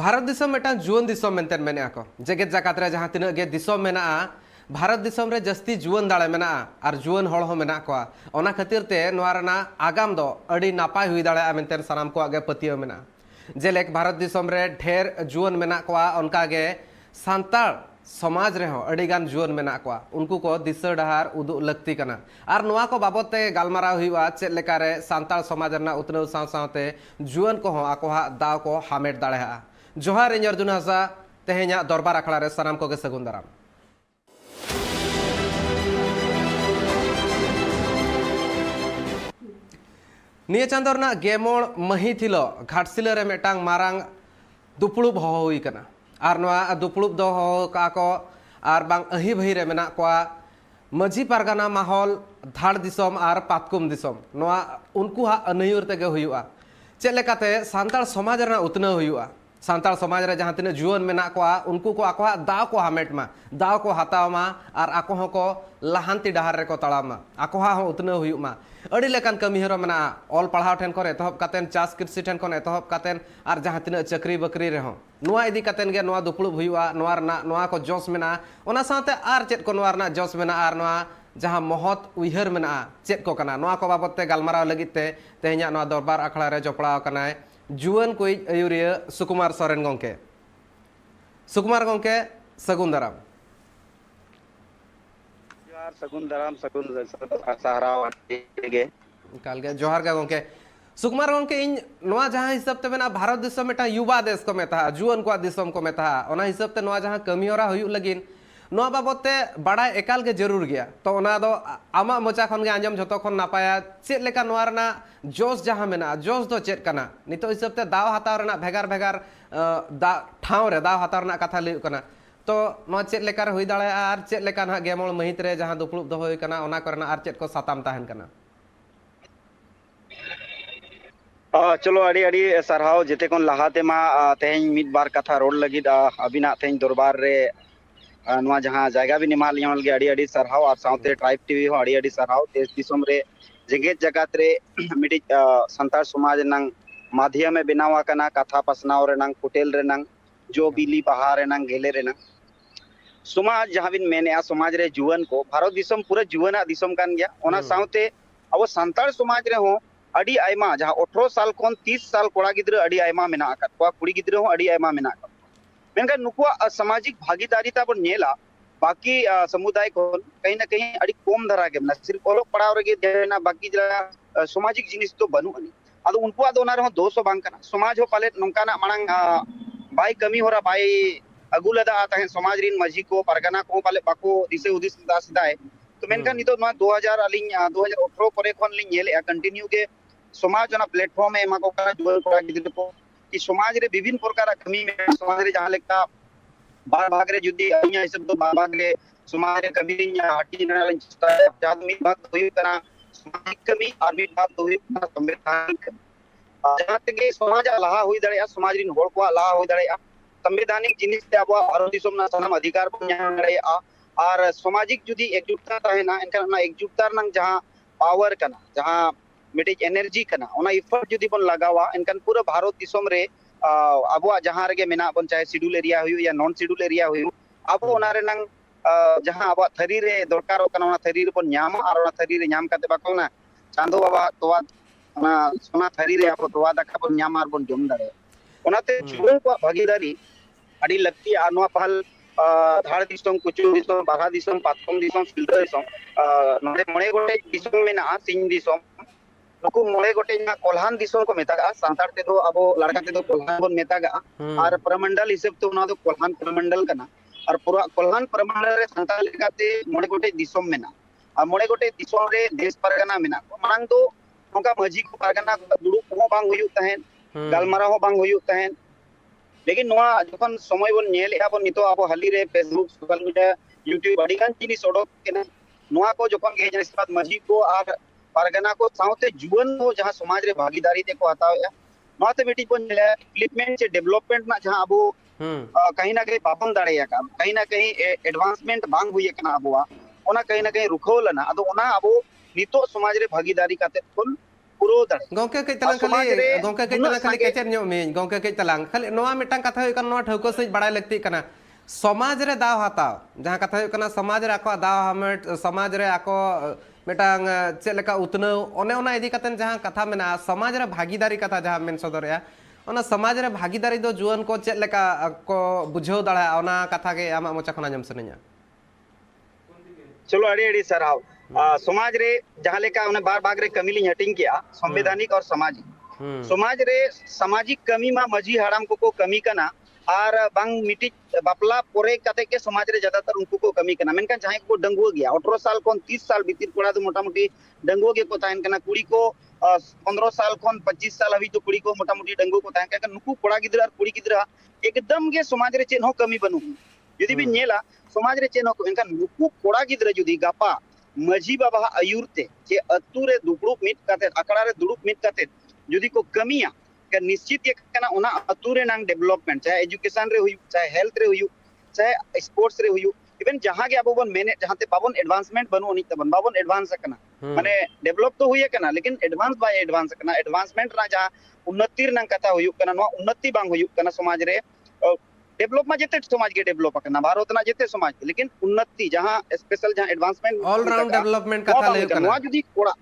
Bharat दिसम Meta जुवन दिसम maintain मेने को जेगेत जाकात रे जहां तिना गे दिसम मेना भारत दिसम रे जस्ती जुवन दाड़े मेना और जुवन हड़ हो मेना को ओना खातिर ते नोआ रना आगाम दो अड़ी नापाय हुई दाड़े मेनतेन सानाम को आगे पतियो मेना जेलेक भारत दिसम रे ढेर जुवन मेना को उनका गे सांताल समाज रे अड़ीगान जुवन मेना को उनको को दिशा डहार उदु लगती कना और नोआ को बाबत ते गालमाराव हुआ चेद लेका रे सांताल समाज रना उतनव साव सावते जुवन को आकोहा दाव को हामेट दाड़ेहा जोहार इन अर्जुन हासा तेहेኛ दरबार आखड़ा रे सानाम को गे सगुन दाराम निया चांदो रना गेमोल मही थिलो घाटसिला रे मेटांग मारांग दुपुळुब हो हुई कना और नोआ दुपुळुब दो हो का को और बांग अही भही रे मेना को मजी पारगाना माहौल धाड़ दिसम और पातकुम दिसम नोआ उनको हा अनयुर तेगे हुयुआ चेद लेकाते सांताल समाज रना उतनव हुयुआ सांताल समाज रे जहां तिना जुवन मेना को उनको को आको दाव को हामेट मा दाव को हताव मा और आको को लहांती डहार रे को तड़ाव मा आको हो उतनव हुयुग मा अड़ी लेकान कमी हरो मेना ऑल पढ़ाव ठेन को एतहब कातेन चास कृषि ठेन को एतहब कातेन और जहां तिना चक्री बकरी रे हो नोआ इदी कातेन गे नोआ दुपुळुब हुयुआ नोआ रना नोआ को जोश मेना ओना साथे आर चेद को नोआ रना जोश मेना और नोआ जहां महत उइहर मेना चेद को कना नोआ को बाबत ते गालमाराव लगित ते तेहेኛ नोआ दरबार आखड़ा रे जपड़ाव कनाय जुवन कोई अयुरिया सुकुमार सोरेन गोंके सुकुमार गोंके सगुन दाराम जोहार सगुन दाराम सगुन सहाराव गे काल गे जोहार गे गोंके सुकुमार गोंके इन नोआ जहां हिसाब ते मेना भारत दिसम मेटा युवा देश को मेता जुवन को दिसम को मेता ओना हिसाब ते नोआ जहां कमी होरा हुयु लगिन नोआ बाबते बड़ा एकाल के जरूर गया तो ओना दो आमा मोचा खन गे आंजम जतो खन नापाया चेद लेका नोआ रना जोश जहां मेना जोश दो चेद कना नितो हिसाब ते दाव हाताव रना भेगार भेगार दा ठाव रे दाव हाताव रना कथा लई कना तो नोआ चेद लेका रे हुई दाड़े आर चेद लेका ना गेमोल महित रे जहां दुपुळुब दो होय कना ओना करना आर चेद को साताम ताहन कना चलो अड़ी अड़ी सरहाव जेते कोन लहाते मा तेहेñ मिद बार कथा रोड लगिद अबिना तेहेñ दरबार रे नोआ जहां जायगा भी निमाल लियाल गे अड़ी अड़ी सरहाव और साउते ट्राइब टीवी हो अड़ी अड़ी सरहाव देश दिसम रे जेगेत जगत रे मिडी संताल समाज नंग माध्यम में बनावा कना कथा पसनाव रे नंग कुटेल रे नंग जो बिली बहार रे नंग गेले रे नंग समाज जहां बिन मेने समाज रे जुवन को भारत दिसम पूरा जुवन दिसम कान गया ओना साउते अब संताल समाज रे हो अड़ी आयमा जहां 18 साल कोन 30 साल कोड़ा गिद्र अड़ी आयमा मेना आकत को कुड़ी गिद्र हो अड़ी आयमा मेना आकत मेनका नुकुआ सामाजिक भागीदारीता बन नेला बाकी समुदाय को कहीं ना कहीं अड़ी कम धरा के ना सिर्फ ओलो पड़ाव रे देना बाकी जरा सामाजिक जिनिस तो बनु अनि आदो उनको आदो ना रहो 200 बांग कना समाज हो पाले नंका ना मांग बाई कमी होरा बाई अगुलदा ताहे समाज रिन मजी को परगना को पाले बाको दिसे उदिस दासदाय तो मेनका नितो 2000 अलिंग 2018 परे खन लिंग नेले कंटिन्यू के समाज ना प्लेटफॉर्म में माको करा जुल कोड़ा गिदिर को कि समाज रे विभिन्न प्रकार कमी में समाज रे जहां लेका बार भाग रे जुदी अइया हिसाब तो बार भाग रे समाज रे कमी हटी नाल आदमी बात होई कना सामाजिक कमी और भी बात होई संवैधानिक जहां तक समाज लाहा होई दड़े समाज रिन होड़ को लाहा होई दड़े संवैधानिक जिनिस ते अब भारत दिसम ना सनम अधिकार बन दड़े और सामाजिक जुदी एकजुटता रहेना इनका ना एकजुटता नंग जहां पावर कना जहां मिटिज एनर्जी कना ओना इफर्ट जुदी बन लगावा इनकन पूरा भारत दिसम रे अब जहां रे मेना बन चाहे शेड्यूल एरिया हुई या नॉन शेड्यूल एरिया हुई अब ओना रे नंग जहां अब थरी रे दरकार कना ओना थरी रे बन न्यामा और ओना थरी रे न्याम काते बाको ना चांदो बाबा तोवा ओना सोना थरी रे अब तोवा दाका बन न्याम और बन जम दारे ओनाते जुवन को भागीदारी अड़ी लगती आनवा पहल धाड़ दिसम कुचु दिसम बागा दिसम पातकम दिसम फिल्टर दिसम नोडे मणे गोटे दिसम मेना सिंह दिसम नुकु मोड़े गोटे कोल्हान दिसम को मेतागा सांतार ते दो अब लड़का ते दो कोल्हान बन मेतागा और प्रमंडल हिसाब तो उना दो कोल्हान प्रमंडल कना और पूरा कोल्हान प्रमंडल रे सांताल लेकाते मोड़े गोटे दिसम मेना और मोड़े गोटे दिसम रे देश परगना मेना मांग दो नोका मजी को परगना दुड़ुब हो बांग हुयु तहेन गालमारा हो बांग हुयु तहेन लेकिन नोआ जखन समय बन नेल या बन नितो अब हाली रे फेसबुक सोशल मीडिया यूट्यूब अडिगान जिनिस ओडक केना नोआ को जखन के जिनिस बाद मजी को और परगना को साउते जुवन हो जहां समाज रे भागीदारी ते को हताव या नोते बेटी को डेवलपमेंट से डेवलपमेंट ना जहां अब कहीं ना कहीं बाबन दाड़े या काम कहीं ना कहीं एडवांसमेंट बांग हुई कना अबवा ओना कहीं ना कहीं रुखोल ना अदो ओना अब नितो समाज रे भागीदारी काते कोन पुरो दाड़े गौके कई तलांग खाली गौके कई तलांग खाली केचर ᱧᱚᱜ मीन गौके कई तलांग खाली नोआ मिटांग कथा हुई कना नोआ ठौको सहित बड़ाय लगती कना समाज रे दाव हताव जहां कथा हुई कना समाज रे आको दाव हमेट समाज रे आको मिटांग चेक लेका उतनव ओने ओना इदी कतन जहां कथा मेना समाज रे भागीदारी कथा जहां मेन सदरया ओना समाज रे भागीदारी दो जुआन को चेक लेका को बुझाव दाड़ा ओना कथा के आमा मोचा खना जम सनेया चलो अड़ी अड़ी सराव समाज रे जहां लेका उन्हें बार बाग रे कमी ली हटिंग किया संवैधानिक और सामाजिक समाज रे सामाजिक कमी मा मजी हराम को कमी कना और बांग मिटी बापला पोरे कते के समाज रे ज्यादातर उनको को कमी कना मेनका जहां को डंगुआ गया 18 साल कोन 30 साल भीतर कोड़ा तो मोटा मोटी डंगुआ के को तायन कना कुड़ी को 15 साल कोन 25 साल अभी तो कुड़ी को मोटा मोटी डंगुआ को तायन का नुकु कोड़ा गिदरा और कुड़ी गिदरा एकदम के समाज रे चेन हो कमी बनू यदि भी नेला समाज रे चेन हो एनका नुकु कोड़ा गिदरा जदी गापा मजी बाबा आयुरते जे अतु रे दुपुड़ुप मिट काते अकड़ा रे दुड़ुप मिट काते जदी को कमिया के निश्चित ये कना ओना अतु रे नांग डेवलपमेंट चाहे एजुकेशन रे हुई चाहे हेल्थ रे हुई चाहे स्पोर्ट्स रे हुई इवन जहां के अबो बन मेने जहां ते बाबन एडवांसमेंट बनो अनित बन बाबन एडवांस कना माने डेवलप तो हुई कना लेकिन एडवांस बाय एडवांस कना एडवांसमेंट रा जा उन्नति रे नांग कथा हुई कना नो उन्नति बांग हुई कना समाज रे डेवलप मा जेते समाज के डेवलप कना भारत ना जेते समाज लेकिन उन्नति जहां स्पेशल जहां एडवांसमेंट ऑल राउंड डेवलपमेंट कथा ले कना नो जदी कोड़ा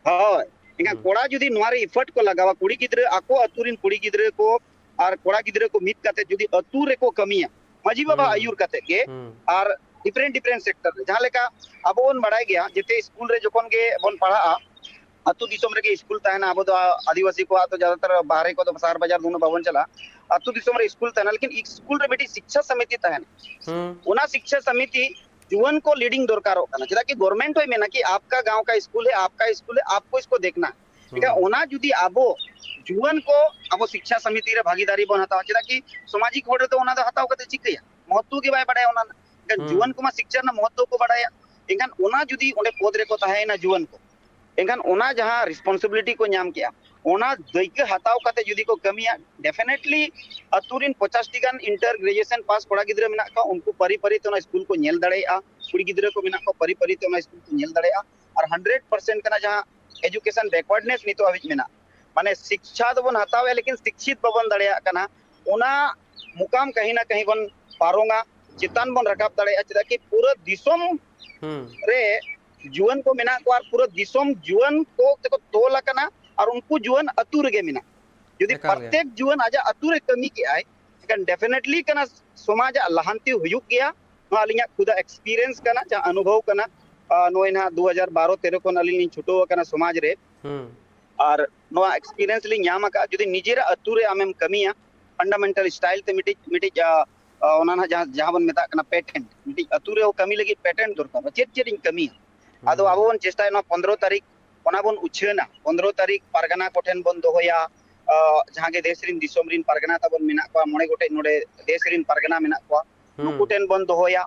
हां इनका कोड़ा जदी नोरे इफर्ट को लगावा कुड़ी गिदरे आको अतुरिन कुड़ी गिदरे को और कोड़ा गिदरे को मिट काते जदी अतु रे को कमिया मजी बाबा आयुर काते के और डिफरेंट डिफरेंट सेक्टर जहां लेका अब बन बड़ाय गया जेते स्कूल रे जकोन के बन पढ़ा अतु दिसोम रे के स्कूल ताहना अब तो आदिवासी को तो ज्यादातर बाहर को तो शहर बाजार दोनों भवन चला अतु दिसोम रे स्कूल ताहना लेकिन स्कूल रे बेटी शिक्षा समिति ताहना ओना शिक्षा समिति जुवन को लीडिंग दरकार होना चला कि गवर्नमेंट होय मेना कि आपका गांव का स्कूल है आपका स्कूल है आपको इसको देखना ठीक है ओना जुदी आबो जुवन को अब शिक्षा समिति रे भागीदारी बन हताव चला कि सामाजिक होड़ तो ओना हताव कते चिकया महत्व के बाय बड़ाय ओना जुवन को मा शिक्षा ना महत्व को बड़ाया एंगान ओना जुदी ओंडे पद रे को ताहेना जुवन को एंगान ओना जहां रिस्पांसिबिलिटी को नाम किया ओना दैके हताव कते जुदी को कमिया डेफिनेटली अतुरिन 50 टी गान इंटर ग्रेजुएशन पास कोड़ा गिदरे मेना का उनको परिपरि तो स्कूल को नेल दड़ेया कुड़ी गिदरे को मेना को परिपरि तो स्कूल को नेल दड़ेया और 100% कना जहां एजुकेशन बैकवर्डनेस नितो अभी मेना माने शिक्षा तो बन हतावे लेकिन शिक्षित बबन दड़ेया कना ओना मुकाम कहीं ना कहीं बन पारोंगा चितान बन रकाब दड़ेया चदा कि पूरा दिसोम रे जुवन को मेना को और पूरा दिसोम जुवन को देखो तोला कना और उनको जुवन अतुर गे मिना यदि प्रत्येक जुवन आजा अतुर कमी के आए कन डेफिनेटली कना समाज लहांती हुयुक गया नो अलिया खुदा एक्सपीरियंस कना जा अनुभव कना नोइना 2012 13 को अलिनी छुटो कना समाज रे और नो एक्सपीरियंस ली न्यामा का जदी निजेरा अतुरे आमेम कमिया फंडामेंटल स्टाइल ते मिटी ओना जहां बन मेता कना पेटेंट मिटी अतुरे हो कमी लगी पेटेंट दरकार चेड कमी आदो आबो बन चेष्टा 15 तारीख ओना बन उछेना 15 तारीख पारगना कोठेन बन दोहया जहां के देश रिन दिसोम रिन पारगना तबन मेना को मोणे गोटे नोडे देश रिन पारगना मेना को नुकुटेन बन दोहया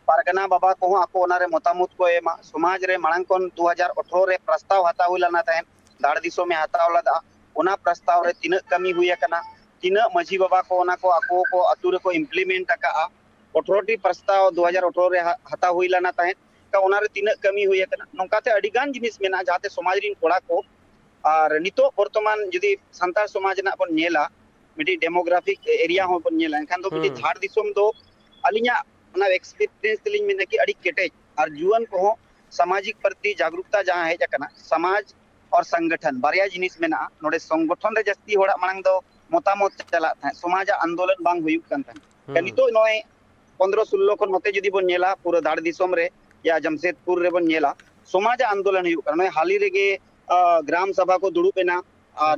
पारगना बाबा को आको ओना रे मतामत को एमा समाज रे मांग कोन 2018 रे प्रस्ताव हता हुइलाना ताहेन दाड़ दिसो में हताव लदा ओना प्रस्ताव रे तिना कमी हुया कना तिना मजी बाबा को ओना को आको को अतु रे को इम्प्लीमेंट का 18 प्रस्ताव 2018 रे हता हुइलाना ताहेन का ओना रे तिना कमी हुया कना नोकाते अडिगान जिनिस मेना जाते समाज रिन कोड़ा को और नितो वर्तमान जदी संतार समाज ना बन नेला मिडी डेमोग्राफिक एरिया हो बन नेला एनखान दो मिडी धाड़ दिसोम दो अलिया ना एक्सपीरियंस लिंग में कि अड़ी केटेज और जुवन को सामाजिक प्रति जागरूकता जहां है जकना समाज और संगठन बारिया जिनिस मेना नोडे संगठन रे जस्ती होड़ा मांग दो मतामत चला था समाज आंदोलन बांग हुयुक कान था नितो नोय 15 16 को नोते जदी बन नेला पूरा दाड़ दिसोम रे या जमशेदपुर रे बन नेला समाज आंदोलन हुयुक कान हाली रेगे ग्राम सभा को दुड़ुप एना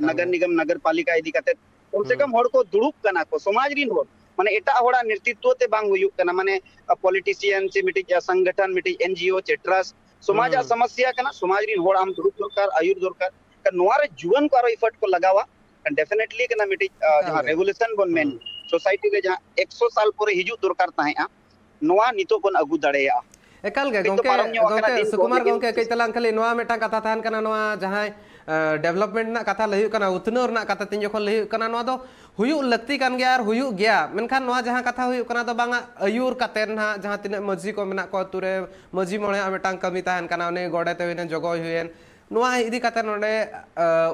नगर निगम नगर पालिका इदी कते कम से कम होड़ को दुड़ुप कना को समाज रिन होड़ माने एटा होड़ा नेतृत्व ते बांग हुयुक कना माने पॉलिटिशियन से मिटी संगठन मिटी एनजीओ चे ट्रस्ट समाज समस्या कना समाज रिन होड़ हम दुड़ुप दरकार आयुर दरकार का नोआरे जुवन को इफर्ट को लगावा डेफिनेटली कना मिटी जहां रेवोल्यूशन बन मेन सोसाइटी रे जहां 100 साल पूरे हिजु दरकार ताहेआ नोआ नितो बन अगु दड़ेया एकाल गे गोंके सुकुमार गोंके कई तलांग खाली नोआ मेटा कथा थान कना नोआ जहां डेवलपमेंट ना कथा लही कना उतनो ना कथा तीन जखन लही कना नोआ दो हुयु लगती कान गया और हुयु गया मेनखान नोआ जहां कथा हुयु कना दो बांगा आयुर कते ना जहां तिने मजी को मेना को तुरे मजी मोळे मेटांग कमी ताहन कना ने गोडे ते हुयन जगो हुयन नोआ इदी कते नोडे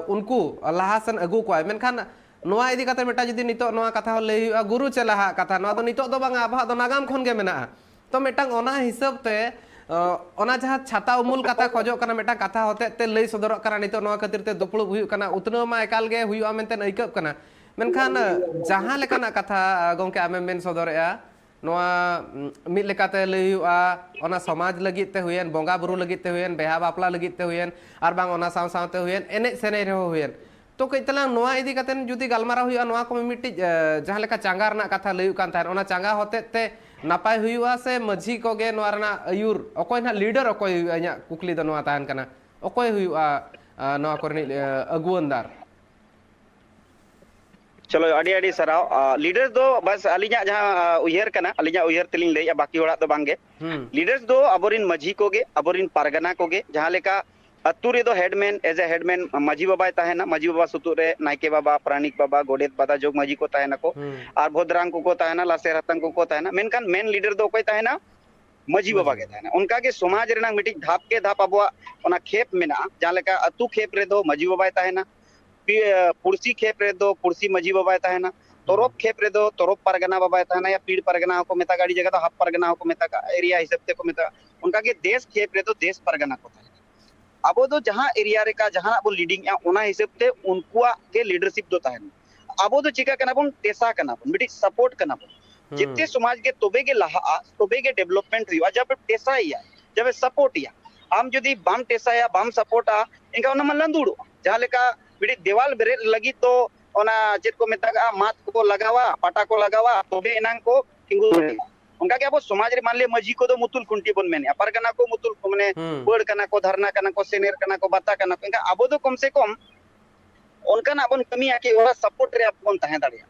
उनको लाहा सन अगु कोय मेनखान नोआ इदी कते मेटा जदि नितो नोआ कथा हो लई हुआ गुरु चलाहा कथा नोआ दो नितो दो बांगा आबहा दो नागाम खन गे मेना तो मेटांग ओना हिसाब ते ओना जहां छाता उमुल कथा खोजो कना मेटा कथा होते ते लई सदरक कना नितो नोआ खातिर ते दुपळु हुयु कना उतनो मा एकाल गे हुयु मेनते नइकब कना मेनखान जहां लेकाना कथा गोंके आमे मेन सदरेया नोआ मिद लेकाते लई हुआ ओना समाज लगित ते हुयन बोंगा बुरु लगित ते हुयन बेहा बापला लगित ते हुयन आर बांग ओना साव सावते हुयन एने सेने रहो हुयन तो कई तलांग नोआ इदी कतेन जुदी गालमारा हुआ नोआ को मिट्टी जहां लेका चांगा रना कथा लई कान ताहन ओना चांगा होते ते नापाय हुआ से मझी को गे नोआ रना अयुर अकोय ना लीडर अकोय इया कुकली द नोआ ताहन कना अकोय हुआ नोआ कोरनी अगुवनदार चलो अड़ी अड़ी सराव लीडर्स दो बस अलिया जहां उयहर कना अलिया उयहर तेलिंग लई बाकी होड़ा दो बांगे लीडर्स दो अबोरिन मझी को गे अबोरिन पारगना को गे जहां लेका अतु रे दो हेडमैन एज ए हेडमैन मझी बाबा ताहेना मझी बाबा सुतु रे नायके बाबा प्राणिक बाबा गोडेत बादा जोग मझी को ताहेना को आर भोदरांग को ताहेना लासेर हतंग को ताहेना मेनकान मेन लीडर दो कोई ताहेना मझी बाबा के ताहेना उनका के समाज रेना मिटी धाप के धाप अबवा ओना खेप मेना जहां लेका अतु खेप रे दो मझी बाबा ताहेना पुरसी खेप रे दो पुरसी मझी बाबा ताहेना तोरप खेप रे दो तोरप परगना बाबा ताहेना या पीड़ परगना को मेता गाड़ी जगह तो हाफ परगना को मेता का एरिया हिसाब से को मेता उनका के देश खेप रे दो देश परगना को ताहेना अब दो जहां एरिया रे का जहां अब लीडिंग ओना हिसाब ते उनकुआ के लीडरशिप दो ताहेना अब दो चिका कना बन टेसा कना बन मिटी सपोर्ट कना बन जिते समाज के तोबे के लाहा तोबे के डेवलपमेंट हुआ जब टेसा या जब सपोर्ट या आम जदी बाम टेसा या बाम सपोर्टा इनका ओना मन लंदुड़ो जहां लेका मिटी देवाल बेरे लगी तो ओना चेत को मेता मात को लगावा पाटा को लगावा तोबे एनांग को किंगु उनका के अब समाज रे मान ले मझी को दो मुतुल खुंटी बन मेने परगना को मुतुल को मने बड़ कना को धरना कना को सेनेर कना को बाता कना को इनका अब दो कम से कम उनका ना बन कमी आके ओरा सपोर्ट रे अपन ताहे दाड़िया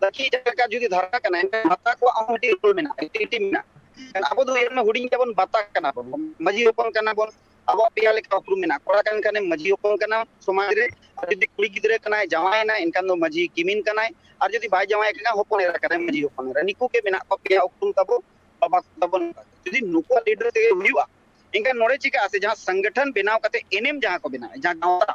लकी जका जुदी धरना कना इनका बाता को अमटी रोल मेना एक्टिविटी मेना अब दो एर में हुडिंग के बन बाता कना बन मझी अपन कना बन अब पिया लेका उपरू मेना कोड़ा कन कने मझी अपन कना समाज रे जुदी कुड़ी गिदरे कना जावाय ना इनका दो मझी किमिन कना और जदी भाई जावाय कना होपन एरा कना मझी होपन रे निकू के मेना पिया उपरू तबो बाबा तबन जदी नुको लीडर ते हुआ इनका नोड़े चिका आसे जहां संगठन बनाव कते एनएम जहां को बना जहां गावता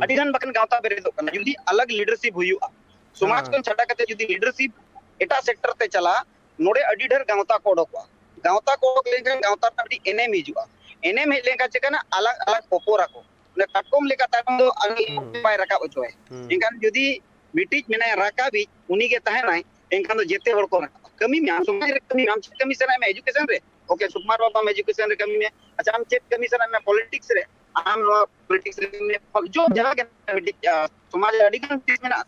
अडिगन बकन गावता बेरे दो कना जदी अलग लीडरशिप हुआ समाज को छटा कते जदी लीडरशिप एटा सेक्टर ते चला नोड़े अडिडर गावता को डोकवा गावता को लेके गावता तबडी एनएम हिजुआ एनएम हे लेका चिकना अलग अलग पोपोरा को ने कटकोम लेका ताम दो अनी पाय रका ओचोय इनकान जदी मिटिज मेना राका भी उनी के ताहे नाय इनकान दो जेते हड़ को रका कमी में समाज रे कमी हम कमी से में एजुकेशन रे ओके सुकुमार बाबा में एजुकेशन रे कमी में अच्छा हम चेक कमी से में पॉलिटिक्स रे आम पॉलिटिक्स रे में जो जगह के समाज अडिगन चीज में ना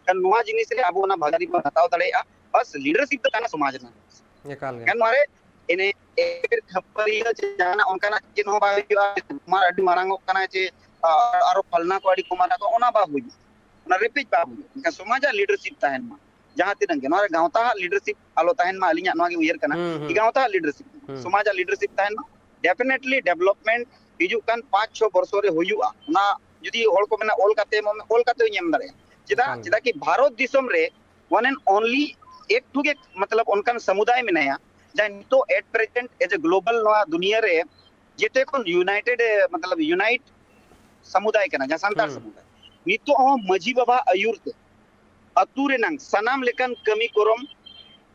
कन नोआ जिनिस रे अब ना भागारी पर हटाव दड़ेया बस लीडरशिप तो काना समाज ना एकाल गे कन मारे एने एक खपरिया जाना उनका ना चिन हो बायो मार अडी मारांगो कना चे आरो फलना को अडी कुमारा को ओना बा हुई ना रिपीट बा हुई इनका समाज लीडरशिप ताहेन मा जहां तिनंग के नोरे गावता लीडरशिप आलो ताहेन मा अलिया नोगे उयर कना कि गावता लीडरशिप समाज लीडरशिप ताहेन मा डेफिनेटली डेवलपमेंट हिजु कान 5-6 वर्षो रे हुयुआ ना जदी होल को मेना ओल काते ñem दारे चिदा कि भारत दिसम रे वन एंड ओनली एक ठुगे मतलब उनकान समुदाय में नया जहां तो at present as a global नोआ दुनिया रे जेते कोन यूनाइटेड मतलब यूनाइट समुदाय कना जहां संतार समुदाय नितो मझी बाबा अयुर ते अतु रे नंग सनाम लेकन कमी कोरम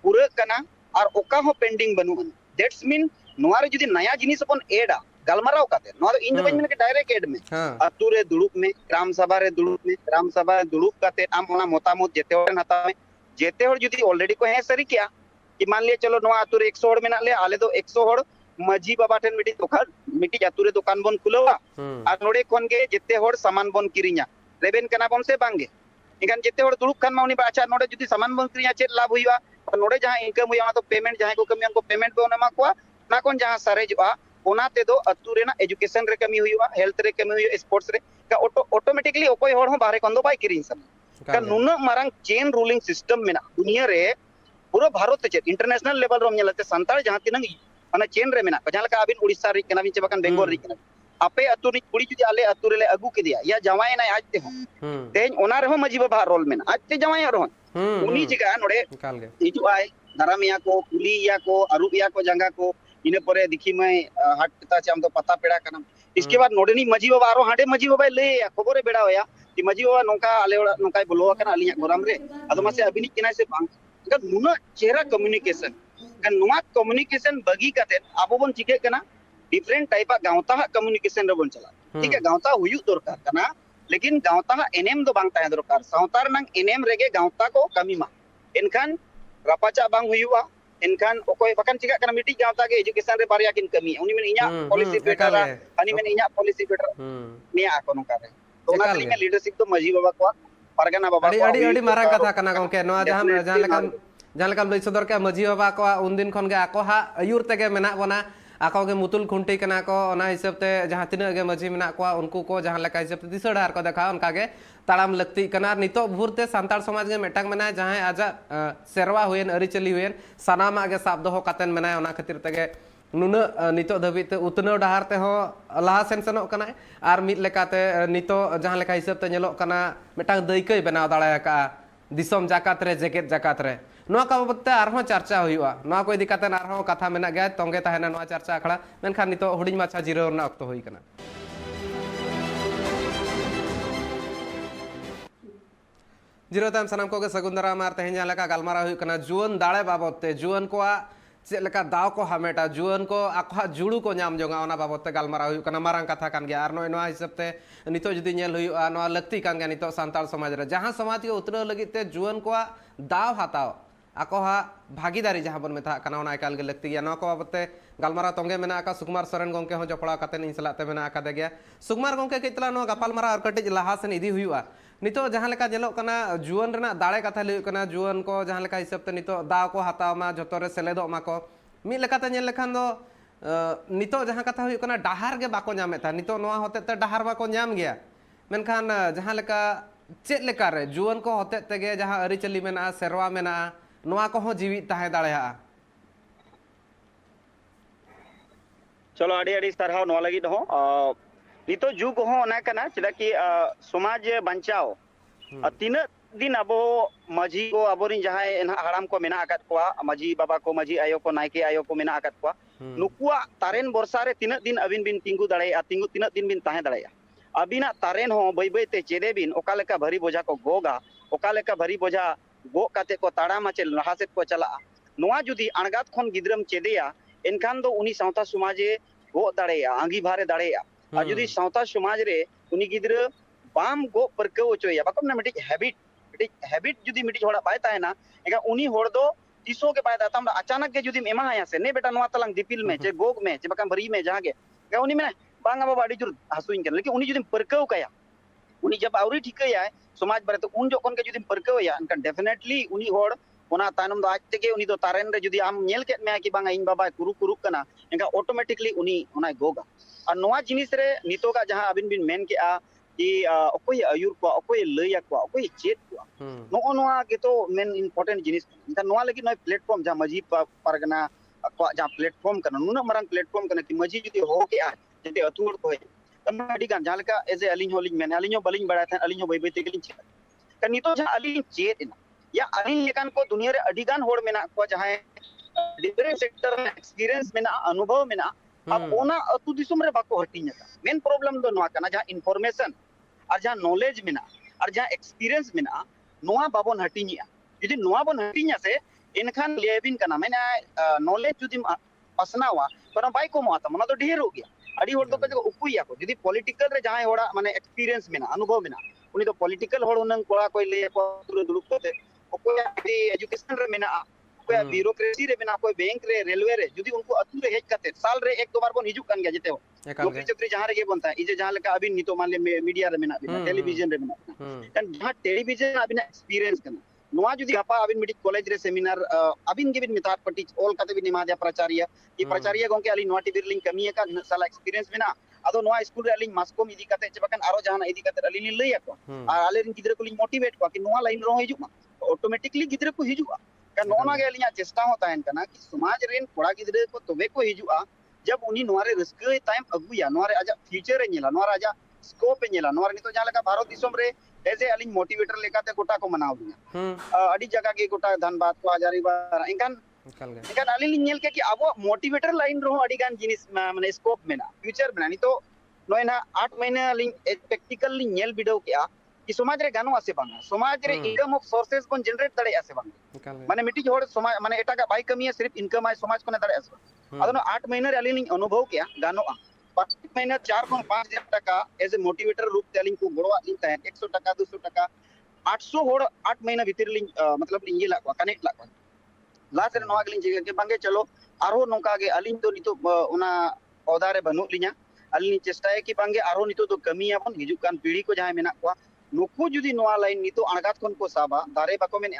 पूरा कना और ओका हो पेंडिंग बनु दैट्स मीन नोआ रे जदी नया जिनिस अपन एडा गलमराव काते नोआ इन दो बन के डायरेक्ट एड में अतु रे दुड़ुप में ग्राम सभा रे दुड़ुप काते आम ओना मोतामत जेते होन हता में जेते होड़ जदी ऑलरेडी को है सरी क्या कि मान लिया चलो नोआ अतु रे 100 होड़ मेना ले आले दो 100 होड़ मझी बाबा ठन मिटी अतु रे दुकान बन खुलवा और नोडे कोन के जेते होड़ सामान बन किरिया रेबेन कना बन से बांगे इनकान जेते होड़ दुड़ुप खान माउनी अच्छा नोडे जदी सामान बन किरिया चेत लाभ हुईवा नोडे जहां इनकम हुईवा तो पेमेंट जहां को कमी उनको पेमेंट बो नमा को ना कोन जहां सरेजवा ओना ते दो अतु रे ना एजुकेशन रे कमी हुईवा हेल्थ रे कमी हुईवा स्पोर्ट्स रे का ऑटोमेटिकली ओकोय होड़ हो बाहरे कोन दो बाय किरिन सब का नुना मारंग चेन रूलिंग सिस्टम में ना दुनिया रे पूरा भारत ते इंटरनेशनल लेवल रोम नेलते संताल जहां तिनंग माने चेन रे मेना जहां लका अबिन उड़ीसा रे कना बिन चबाकन बेंगलोर रे कना आपे अतु री कुड़ी जुदी आले अतु रे ले अगु के दिया या जवाय ना आज ते हो तेज ओना रे हो मजी बाबा रोल में आज ते जवाय रो उनी जगह नोडे हिजु आय दारामिया को पुलिया को अरुबिया को जंगा को इने परे दिखी मैं हाट पिता से हम तो पता पेड़ा कना इसके बाद नोडेनी मजी बाबा आरो हांडे मजी बाबा ले खबरे बेड़ाया कि मजी बाबा नोका आले नोकाय बोलो कना अलिया गोराम रे अदो मासे अबिनी किनाय से बांग का नुना चेहरा कम्युनिकेशन का नुआ कम्युनिकेशन बगी कते आबो बन चिके कना डिफरेंट टाइप गावता कम्युनिकेशन रे बन चला ठीक है गावता हुयु दरकार कना लेकिन गावता एनएम दो बांग ताहे दरकार सावतार नंग एनएम रेगे गावता को कमी मा एनखान रापाचा बांग हुयुआ एनखान ओकोय बकान चिका कना मिटी गावता के एजुकेशन रे बारिया किन कमी उनी में इया पॉलिसी बेटर अनि में इया पॉलिसी बेटर निया आको नोका रे तो ना कली में लीडरशिप तो मजी बाबा को परगना बाबा को अड़ी मारा कथा कना गंके नवा जहां लेका लई सदर के मजी बाबा को उन दिन खन गे आको हा अयुर तेगे मेना बना आको गे मुतुल खुंटी कना को ओना हिसाब ते जहां तिना गे मजी मेना को उनको को जहां लेका हिसाब ते दिसड़ हार को देखा उनका गे ताड़ाम लगती कना नितो भूरते सांतार समाज गे मेटांग मेना जहां आजा सेरवा हुएन अरिचली हुएन सनामा गे साब दोहो कातेन मेना ओना खातिर तेगे नुना नितो धबिते उतनो डहार ते हो लाहा सेन सेनो कना आर मिद लेकाते नितो जहां लेका हिसाब ते नेलो कना मेटांग दैकय बनाव दाड़ाया का दिसम जाकात रे जेकेट जाकात रे नोआ का बाबते आरहों चर्चा हुआ नोआ को इदी काते आरहों कथा मेना गया तोंगे ताहेना नोआ चर्चा आखड़ा मेनखान नितो हुडिंग माछा जिराव रना अक्तो हुई कना जिरो ताम सनाम को के सगुंदरा मार तेहें जहां लेका गालमारा हुई कना जुवन दाड़े बाबते जुवन को चेक लेका दाव को हमेटा जुवन को आखा जुड़ू को नाम जोंगा ओना बाबते गालमारा हुई कना मारांग कथा कान गया आर नोआ हिसाब ते नितो जुदी नेल हुई नोआ लक्ति कान गया नितो सांताल समाज रे जहां समाज के उतरो लगित ते जुवन को दाव हाताव आको हा भागीदारी जहां बन मेथा कना ओना एकाल गे लगती गया नोआ को बाबते गालमारा तोंगे मेना आका सुकुमार सरन गोंके हो जपड़ा काते इन सलाते मेना आका दे गया सुकुमार गोंके केतला नोआ गपालमारा और कटिज लाहा सेन इदी हुआ नितो जहां लेका जेलो कना जुवन रेना दाड़े कथा लई कना जुवन को जहां लेका हिसाब ते नितो दाव को हाताव मा जतो रे सेलेदो मा को मी लेकाते नेल लेखान दो नितो जहां कथा हुई कना डाहार गे बाको नामे था नितो नोआ होते ते डाहार बाको नाम गया मेनखान जहां लेका चेक लेका रे जुवन को होते तेगे जहां अरिचली मेना सेरवा मेना नोआ को हो जीवित ताहे दाड़ेया चलो आड़ी आड़ी सरहाव नोआ लगी हो नितो जुग हो ना कना चला कि समाज बंचाओ तीना दिन अबो मजी को अबोरिन जहां एना हराम को मेना आकात को मजी बाबा को मजी आयो को नायके आयो को मेना आकात को नुकुआ तारेन बरसा रे तीना दिन अबिन बिन तिंगु दाड़ेया तिंगु तीना दिन बिन ताहे दाड़ेया अबिना तारेन हो बई बई ते चेदे बिन ओका लेका भरी बोझा को गोगा ओका लेका भरी बोझा गो काते को ताड़ामा चे लहा सेत को चला नोआ जुदी अणगात खन गिद्रम चेदेया एनखान दो उनी सावता समाजे गो दाड़ेया आंगी भारे दाड़ेया आ जुदी सावता समाज रे उनी गिद्र बाम गो परकव चोया बाकम ना मिटी हैबिट जुदी मिटी होड़ा बाय ताहेना एका उनी होड़ दो तीसो के बाय दाता अचानक के जुदी एमा आया से ने बेटा नोआ तलंग दिपिल में चे गोग में चे बकम भरी में जहां के का उनी में बांगा बाबा अडी जुर हसुइन के लेकिन उनी जुदी परकव कया उनी जब आवरी ठिकया है समाज बारे तो उन जोकन के जुदी परकव या अनकन डेफिनेटली उनी होड़ ओना तानम दो आज तेगे उनी दो तारेन रे जुदी आम नेल के में कि बांगा इन बाबा कुरु कुरु कना एका ऑटोमेटिकली उनी ओना गोगा और नोआ जिनिस रे नितो का जहां अबिन बिन मेन के आ कि ओकोय आयुर को ओकोय लया को ओकोय चेत को नो नोआ के तो मेन इंपोर्टेंट जिनिस इनका नोआ लगी नय प्लेटफॉर्म जहां मजी परगना को जहां प्लेटफॉर्म कना नुना मरंग प्लेटफॉर्म कना कि मजी जुदी हो के आ जते अतुर को तम अडी गान जहां लेका एज ए अलिन होलिन मेन अलिन बलिन बड़ा था अलिन बई बई तेगलिन चेत का नितो जहां अलिन चेत इना या अलिन लेकान को दुनिया रे अडी गान होड़ मेना को जहां डिफरेंट सेक्टर में एक्सपीरियंस मेना अनुभव मेना अब ओना अतु दिसुम रे बाको हटिन मेन प्रॉब्लम दो नोआ कना जहां इन्फॉर्मेशन और जहां नॉलेज मेना और जहां एक्सपीरियंस मेना नोआ बाबोन हटिनिया यदि नोआ बोन हटिनिया से इनखान लेबिन कना मेना नॉलेज जुदी पसनावा कोना बाय को माता मना तो ढेर हो गया अडी होड़ तो को उपुया को यदि पॉलिटिकल रे जहां होड़ा माने एक्सपीरियंस मेना अनुभव मेना उनी तो पॉलिटिकल होड़ उनन कोड़ा कोई ले को दुलुक कोते कोई एजुकेशन रे मेना कोई ब्यूरोक्रेसी रे मेना कोई बैंक रे रेलवे रे यदि उनको अतु रे हेज कते साल रे एक दो बार बोन हिजु कन गया जते हो नौकरी चक्री जहां रे गे बनता इजे जहां लेका अभी नितो मान ले मीडिया रे मेना टेलीविजन रे मेना कन जहां टेलीविजन अभी एक्सपीरियंस कना नोआ जुदी गपा अबिन मिडी कॉलेज रे सेमिनार अबिन गिबिन मितात पटी ऑल काते बिन निमा दिया प्राचार्य ई प्राचार्य गोंके अली नोआ टीवी लिंक कमी का साला एक्सपीरियंस मेना अदो नोआ स्कूल रे अली मास्कोम इदी काते चबकन आरो जहां इदी काते अली नि लई ako आ आले रिन गिद्रे को लिंग मोटिवेट को कि नोआ लाइन रो हिजु ऑटोमेटिकली गिद्रे को हिजु का नोना गे अलिया चेष्टा होता है कना कि समाज रेन कोड़ा गिद्रे को तबे को हिजु जब उनी नोआ रे रस्के टाइम अगुया नोआ रे आजा फ्यूचर रे नेला नोआ आजा स्कोप पे नेला नोआ नि तो जहां लगा भारत दिसोम रे ऐसे अलिंग मोटिवेटर लेकाते गोटा को मनाव दिया अडी जगह के गोटा धनबाद को हजारीबाग इनकान अलिंग नेल के कि अब मोटिवेटर लाइन रो अडी गान जिनिस माने स्कोप मेना फ्यूचर मेना नि तो नोय ना 8 महीना लिंग प्रैक्टिकल लिंग नेल बिडो के कि समाज रे गानो आसे बांगा समाज रे इनकम ऑफ सोर्सेस बन जनरेट दाड़े आसे बांगा माने मिटी होड़ समाज माने एटा बाय कमिया सिर्फ इनकम आय समाज को दाड़े आसे अदनो 8 महीना रे अली लिंग अनुभव के गानो प्रत्येक महीना 4 खन 5000 टाका एज ए मोटिवेटर रूप ते लिंग को गोड़वा लिंग ताहे 100 टाका 200 टाका 800 होड़ 8 महीना भीतर लिंग मतलब लिंग ला को कनेक्ट ला को लास्ट रे नवा लिंग जगह के बांगे चलो आरो नोका गे अलिंग तो नितो ओना पौधा रे बनु लिया अलिंग चेष्टा है कि बांगे आरो नितो तो कमी आपन हिजुक कान पीढ़ी को जहां मेना को नुकु जुदी नवा लाइन नितो अणगात खन को साबा दारे बाको मेने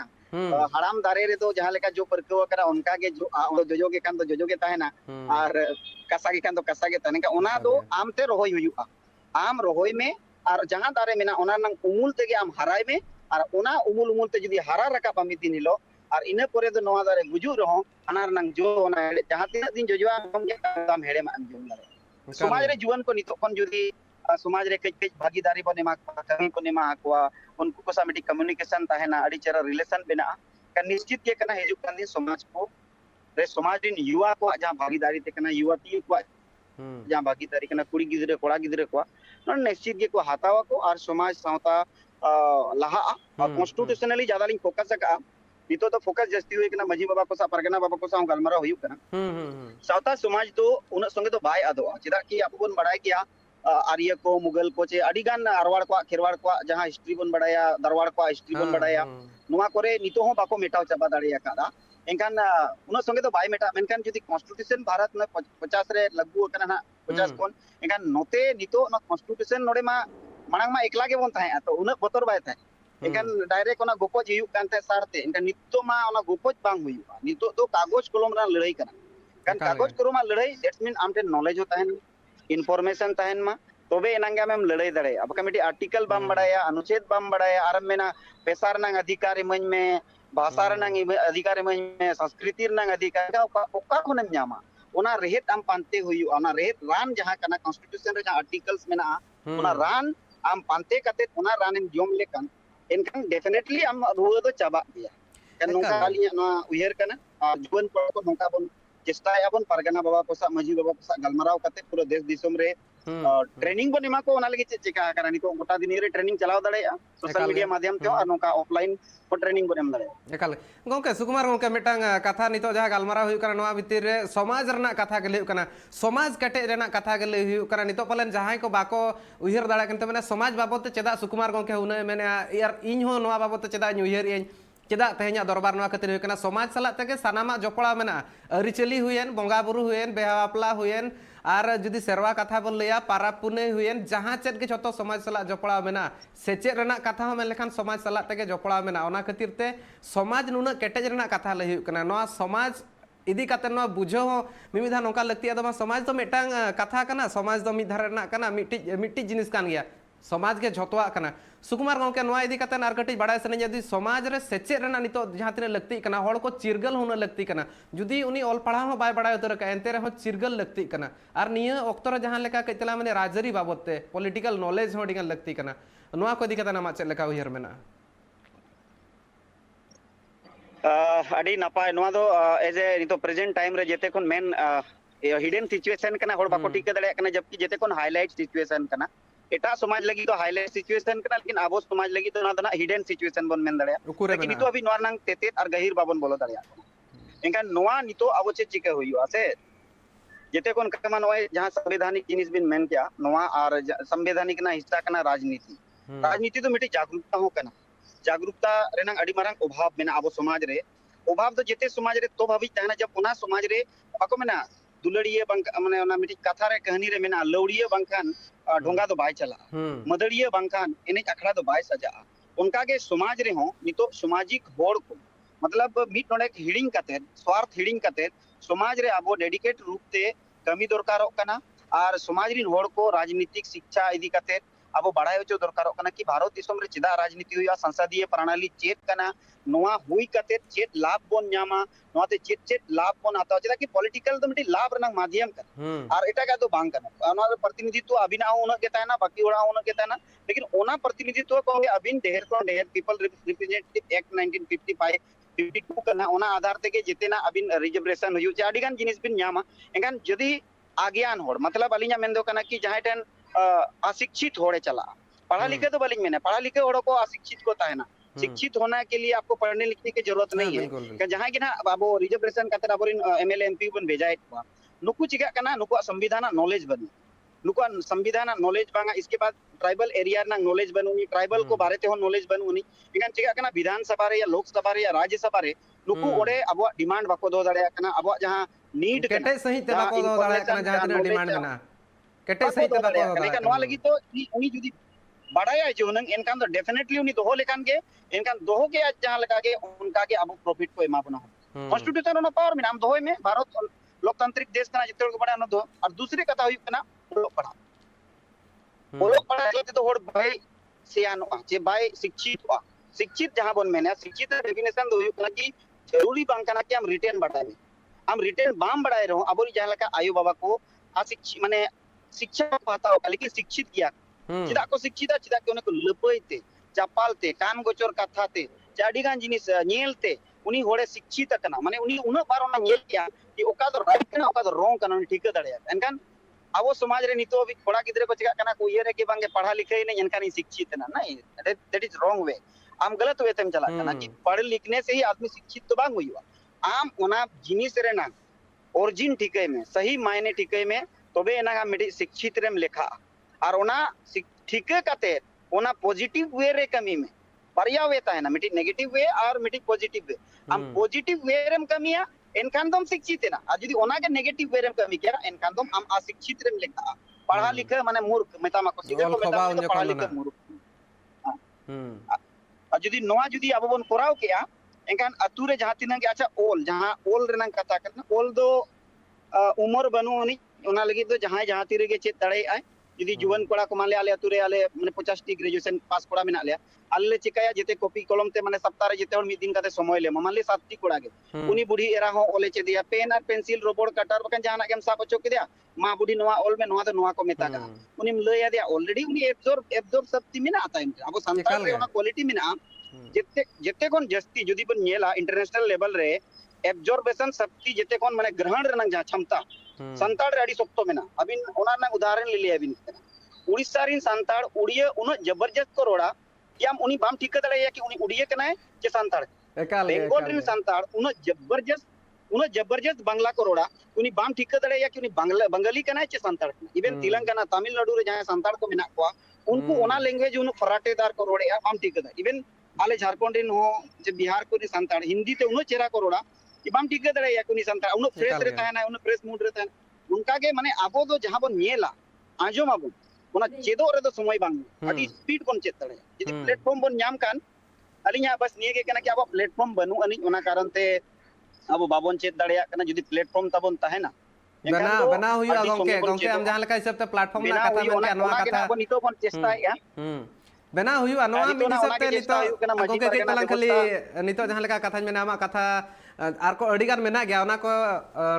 हराम दारे रे तो जहां लेका जो परकवा करा उनका के जो जोजो के कान तो जोजो के ताहेना और कसा के कान तो कसा के ताने का ओना दो आमते रोहई हुयुआ आम रोहई में और जहां दारे मेना ओना नंग उमुल तेगे आम हराय में और ओना उमुल उमुल ते जुदी हरा रका पामितिन हिलो और इना परे तो नवा दारे गुजु रहो अनार नंग जो ओना जहां तीना दिन जोजवा हम हेड़े मा अंजुम दारे समाज रे जुवन को नितो खन जुदी समाज रे कई कई भागीदारी बने मा कमी को नेमा को उनको को सामिटी कम्युनिकेशन ताहेना अड़ी चेरा रिलेशन बेना का निश्चित के कना हिजुक कान दिन समाज को रे समाज दिन युवा को जहां भागीदारी ते कना युवती को जहां भागीदारी कना कुड़ी गिदरे कोड़ा गिदरे को निश्चित के को हातावा को और समाज सावता लहा और कॉन्स्टिट्यूशनली ज्यादा लिंग फोकस का नितो तो फोकस जस्ती हुई कना मजी बाबा को सा परगना बाबा को सा गलमरा होयु कना सावता समाज तो उन संगे तो बाय आदो चिदा कि आप बन बड़ाय किया आर्य को मुगल को चे अडिगान आरवाड़ को खेरवाड़ को जहां हिस्ट्री बन बड़ाया दरवाड़ को हिस्ट्री बन बड़ाया नुआ करे नितो हो बाको मेटाव चाबा दाड़िया कादा एनकान उन संगे तो बाय मेटा मेनकान जदी कॉन्स्टिट्यूशन भारत में 50 रे लागू कना ना 50 कोन एनकान नोते नितो ना कॉन्स्टिट्यूशन नोडे मा मांग मा एकला के बन थाहे तो उन बतर बाय थाहे एनकान डायरेक्ट ओना गोपज हियु कानते सारते एनकान नितो मा ओना गोपज बांग हुयुआ नितो तो कागज कलम रा लड़ाई कना कान कागज कलम मा लड़ाई दैट्स मीन आमटे नॉलेज होता है इनफॉरमेशन ताहेन मा तोबे एनांगे हम लड़ाई दड़े अब कमिटी आर्टिकल बम बड़ाया अनुच्छेद बम बड़ाया आर मेना पेशार नंग अधिकारी मन में भाषा नंग अधिकारी मन में संस्कृति नंग अधिकारी का ओका कोन न्यामा ओना रेहेत आम पानते हुयु ओना रेहेत रान जहां कना कॉन्स्टिट्यूशन रे जहां आर्टिकल्स मेना ओना रान आम पानते कते ओना रान एम जोम लेकन एनकन डेफिनेटली आम रुआ तो चाबा दिया कन नोका आलिया ना उयहर कना जुवन को नोका बन चेष्टा याबन परगना बाबा को सा मजी बाबा को सा गलमराव कते पूरा देश दिसम रे ट्रेनिंग बन एमा को ओना लगी चिका करा नितो गोटा दिन रे ट्रेनिंग चलाव दड़ेया सोशल मीडिया माध्यम ते और नोका ऑफलाइन को ट्रेनिंग बन एम दड़े एकाल गोंके सुकुमार गोंके मिटांग कथा नितो जहां गलमराव हुयु कना नोआ भितिर रे समाज रना कथा के लेउ कना समाज कटे रेना कथा के ले हुयु कना नितो पलन जहां को बाको उयहर दाड़ा कनते माने समाज बाबत चेदा सुकुमार गोंके हुने मेने यार इन हो नोआ बाबत चेदा उयहर इन चेदा तेहना दरबार नोआ खातिर हुयु कना समाज सला तके सानामा जपड़ा मेना अरिचली हुयेन बंगा बुरु हुयेन बेहा बापला हुयेन और जुदी सेरवा कथा बन लिया पारा पुने हुयेन जहां चेद के जतो समाज सला जपड़ा मेना सेचे रेना कथा हो मेन लेखान समाज सला तके जपड़ा मेना ओना खातिर ते समाज नुना केटेज रेना कथा लय हुयु कना नोआ समाज इदी काते नोआ बुझो मिमिधा नोका लगती आदमा समाज तो मेटांग कथा कना समाज तो मिधार रेना कना मिट्टी जिनिस कान गया समाज के झोतवा कना सुकुमार गोंके नोआ इदी काते नार कटी बड़ाय सने जदी समाज रे सेचे रेना नितो जहां तिने लगती कना होड़ को चिरगल होना लगती कना जुदी उनी ऑल पढ़ा हो बाय बड़ाय उतर का एंते रे हो चिरगल लगती कना और निया ऑक्टर जहां लेका कइतला माने राजरी बाबतते पॉलिटिकल नॉलेज हो डिगन लगती कना नोआ को इदी काते नामा चेद लेका उयहर मेना अडी नपाय नोआ दो एज ए नितो प्रेजेंट टाइम रे जेते कोन मेन हिडन सिचुएशन कना होड़ बाको टिके दड़े कना जबकि जेते कोन हाईलाइट सिचुएशन कना एटा समाज लगी तो हाईलाइट सिचुएशन कना लेकिन आबो समाज लगी तो ना दना हिडन सिचुएशन बन मेन दड़े लेकिन नितो अभी नोआ नंग तेते और गहिर बाबन बोलो दड़े एनकान नोआ नितो आबो चे चिके होइयो आसे जेते कोन कमा नोए जहां संवैधानिक जिनिस बिन मेन किया नोआ और संवैधानिक ना हिस्सा कना राजनीति तो मिटी जागरूकता हो कना जागरूकता रेना अडी मारंग अभाव मेना आबो समाज रे अभाव तो जेते समाज रे तो भावी ताना जब ओना समाज रे बाको मेना दुलड़िए बंक माने ओना मिटी कथा रे कहानी रे मेना लौड़िए बंखान ढोंगा तो बाय चला मदड़िए बंखान एने अखड़ा तो बाय सजा उनका के समाज रे हो नितो सामाजिक होड़ को मतलब मिट नोडे हिडिंग कते स्वार्थ हिडिंग कते समाज रे आबो डेडिकेट रूप ते कमी दरकारो कना और समाज री होड़ को राजनीतिक शिक्षा इदी कते अब बढ़ाए जो दरकारो कना कि भारत दिसम रे चिदा राजनीति हुआ संसदीय प्रणाली चेत कना नोआ हुई कते चेत लाभ बोन न्यामा नोआते चेत चेत लाभ बोन आता चिदा कि पॉलिटिकल तो मिटी लाभ रनंग माध्यम कर और एटा का तो बांग कना ओना प्रतिनिधित्व अबिना उन केता ना बाकी उड़ा उन केता ना लेकिन ओना प्रतिनिधित्व को अबिन ढेर पीपल रिप्रेजेंटेटिव एक्ट 1955 52 कना ओना आधार तेगे जेतेना अबिन रिजर्वेशन हुयु जे अडिगान जिनिस बिन न्यामा एंगान जदी आज्ञान होड़ मतलब अलिया मेन दो कना कि जहां टन अशिक्षित होड़े चला पढ़ा लिखे तो बलिंग में पढ़ा लिखे होड़ो को अशिक्षित को है ना शिक्षित होना के लिए आपको पढ़ने लिखने की जरूरत नहीं है जहां कि ना अब रिजर्वेशन का अब एमएलए एमपी बन भेजा नुकु चिका कना नुकु संविधान नॉलेज बनु नुकु संविधान नॉलेज बांगा इसके बाद ट्राइबल एरिया ना नॉलेज बनुनी ट्राइबल को बारे ते नॉलेज बनुनी इकान चिका कना विधानसभा रे या लोकसभा रे या राज्यसभा रे नुकु ओडे अब डिमांड बाको दो दाड़े कना अब जहां नीड केटे सही ते बाको दो दाड़े कना जहां तिना डिमांड मेना केटे सही ते बाको दो दाड़े नवा लगी तो उनी जुदी बड़ाया जो नंग इनकान तो डेफिनेटली उनी दोहो लेकान के इनकान दोहो के आज जहां लगा के उनका के अब प्रॉफिट को एमा बना कॉन्स्टिट्यूशन नो पावर में नाम दोहो में भारत लोकतांत्रिक देश कना जिते को बड़ा न दो और दूसरी कथा हुई कना ओलोक पढ़ा जो तो होड़ भाई सियानो जे भाई शिक्षित जहां बन मेना शिक्षित डेफिनेशन दो कना कि जरूरी बांग कना कि हम रिटेन बढ़ाए हम रिटेन बाम बढ़ाए रहो अब जहां लगा आयु बाबा को अशिक्षित माने शिक्षा पाता हो लेकिन शिक्षित किया चिदा को शिक्षित चिदा के उनको लपयते चापालते कान गोचर कथाते चाडीगान जिनिस नेलते उनी होड़े शिक्षित कना माने उनी उन बार ओना नेल किया कि ओका तो राइट कना ओका तो रॉन्ग कना ठीक दड़े एनकान अब समाज रे नितो भी कोड़ा गिदरे को चिका कना को ये रे के बांगे पढ़ा लिखे नहीं एनकान शिक्षित ना नहीं दैट इज रॉन्ग वे आम गलत वे तेम चला कना कि पढ़ लिखने से ही आदमी शिक्षित तो बांग हुआ आम ओना जिनिस रे ना ओरिजिन ठीके में सही मायने ठीके में तबे एना मिडी शिक्षित रेम लेखा और ओना ठीके काते ओना पॉजिटिव वे रे कमी में बारिया वे ता है ना मिडी नेगेटिव वे और मिडी पॉजिटिव वे हम पॉजिटिव वे रेम कमिया एनकान दम शिक्षित है ना आ जदी ओना के नेगेटिव वे रेम कमी किया एनकान दम हम अशिक्षित रेम लेखा पढ़ा लिखे माने मूर्ख मेता मा को सीधे को मेता तो पढ़ा लिखे मूर्ख आ जदी नोआ जदी अब बन कोराव किया एनकान अतु रे जहां तिना के अच्छा जहां ओल रेना कथा करना ओल दो उमर बनु उनी ओना लगी तो जहां तीरे के चेत दड़े आय यदि जुवन कोड़ा को मान ले आले अतुरे आले माने 50 टी ग्रेजुएशन पास कोड़ा मिना ले आले चिकाया जेते कॉपी कलम ते माने सप्ताह रे जेते और मिद दिन काते समय ले मान ले 7 टी कोड़ा के उनी बुढ़ी एरा हो ओले चे दिया पेन और पेंसिल रबड़ कटर बकन जहाना के हम साब अचो के दिया मा बुढ़ी नोआ ओल में नोआ तो नोआ को मेता का उनी लय दिया ऑलरेडी उनी एब्जॉर्ब शक्ति में ना आता है अब संतान रे ओना क्वालिटी में ना जेते कोन जस्ती जदी बन नेला इंटरनेशनल लेवल रे एब्जॉर्बेशन शक्ति जेते कोन माने ग्रहण रे जा क्षमता संताड़ रे अड़ी सख्तो मेना अबिन ओना ना उदाहरण ले लिया अबिन उड़ीसा रिन संताड़ उड़िया उन जबरदस्त को रोड़ा या उनी बाम ठीक कर दड़े कि उनी उड़िया कना है जे संताड़ बेंगोल रिन संताड़ उन जबरदस्त बांग्ला को रोड़ा उनी बाम ठीक कर दड़े कि उनी बंगाली कना है जे संताड़ इवन तेलंगाना तमिलनाडु रे जहां संताड़ को मेना को उनको ओना लैंग्वेज उन फराटेदार को रोड़े बाम ठीक कर इवन आले झारखंड रिन हो जे बिहार को संताड़ हिंदी ते उन चेहरा को रोड़ा कि बाम ठीक दड़े या कुनी संताड़ उन फ्रेश रे ताना उन फ्रेश मूड रे ताना उनका के माने आबो दो जहां बन नेला आजो माबो ओना चेदो रे तो समय बांग अडी स्पीड कोन चेत दड़े यदि प्लेटफॉर्म बन नाम कान अलिया बस निये के कना कि अब प्लेटफॉर्म बनु अनि ओना कारण ते अब बाबन चेत दड़े कना यदि प्लेटफॉर्म तबन ताहेना बना हुई गोंके हम जहां लका हिसाब ते प्लेटफॉर्म ना कथा में के नवा कथा अब नितो बन चेष्टा या बना हुई नवा मिड हिसाब ते नितो गोंके के तलां खाली नितो जहां लका कथा में नामा कथा आर को अडिगान मेना गया ओना को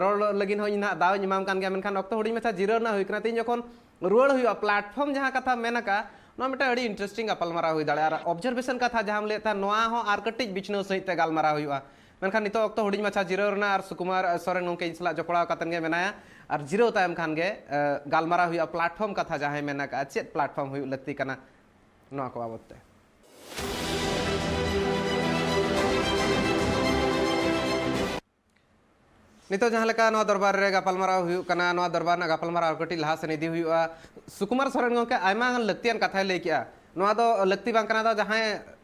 रोड लगिन होई ना दाव निमाम कान गया मेनखान ऑक्टो हुडी मेथा जीरो ना हुई कना तीन जखन रुआड़ हुई प्लेटफॉर्म जहां कथा मेना का नो मेटा अडी इंटरेस्टिंग अपलमारा हुई दाड़े आर ऑब्जर्वेशन कथा जहां ले था नोआ हो आर कटिज बिचनो सहित ते गालमारा हुईआ मेनखान नितो ऑक्टो हुडी मेथा जीरो ना आर सुकुमार सोरेन गोंके इसला जपड़ा कतन गे मेनाया आर जीरो तायम खान गे गालमारा हुई प्लेटफॉर्म कथा जहां मेना का चेत प्लेटफॉर्म हुई लत्ती कना नोआ को बाबत ते नितो जहां लका नवा दरबार रे गपालमाराव हुयु कना नवा दरबार ना गपालमाराव कटी लहा से निधि हुयुआ सुकुमार सोरेन गोंके आयमा लक्तियान कथा ले किया नवा दो लक्ति बांग कना दो जहां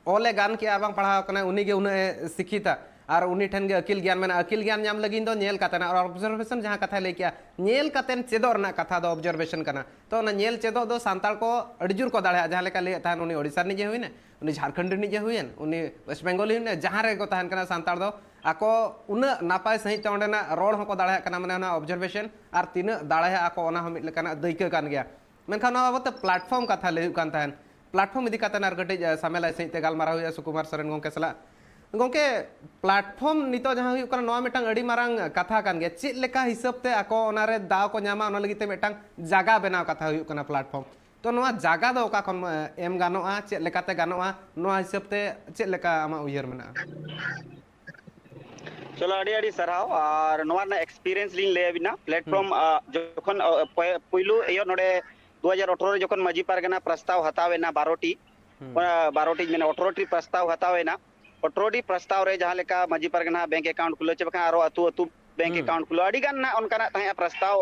ओले गान किया बांग पढ़ाव कना उनी गे उन शिक्षिता और उनी ठन गे अकिल ज्ञान में अकिल ज्ञान नाम लगिन दो नेल कतना और ऑब्जर्वेशन जहां कथा ले किया नेल कतेन चेदो रना कथा दो ऑब्जर्वेशन कना तो ना नेल चेदो दो सांताल को अड़जुर को दाड़े जहां लेका ले तान उनी ओडिसा निजे हुइने उनी झारखंड निजे हुइन उनी वेस्ट बंगाल हुइने जहां रे को तान कना सांताल दो आको उन नापाय सही तोंडेना रोड होको दाड़े कना माने ना ऑब्जर्वेशन और तीन दाड़े आको ओना हम मिट लेकाना दैके कान गया मेनखान ना बाबत प्लेटफॉर्म कथा ले कान तान प्लेटफॉर्म इदी कता नार कटे सामेला सही ते गालमारा हुया सुकुमार सोरेन गोंके सला गोंके प्लेटफॉर्म नितो जहां हुई कना नवा मिटांग अडी मारांग कथा कान गया चेत लेका हिसाब ते आको ओना रे दाव को न्यामा ओना लगी ते मिटांग जागा बनाव कथा हुई कना प्लेटफॉर्म तो नवा जागा दो का खन एम गानोआ चेत लेकाते गानोआ नवा हिसाब ते चेत लेका आमा उयहर मेना चलो अड़ी अड़ी सराव और नवा ना एक्सपीरियंस लिन ले बिना प्लेटफॉर्म जखन पहिलु एयो नोडे 2018 जखन माजी पारगना प्रस्ताव हतावेना 12टी 12टी मैंने 18टी प्रस्ताव हतावेना 18टी प्रस्ताव रे जहां लेका माजी पारगना बैंक अकाउंट खुलो चे बखा आरो अतु अतु बैंक अकाउंट खुलो अडी गान ना उनका तहे प्रस्ताव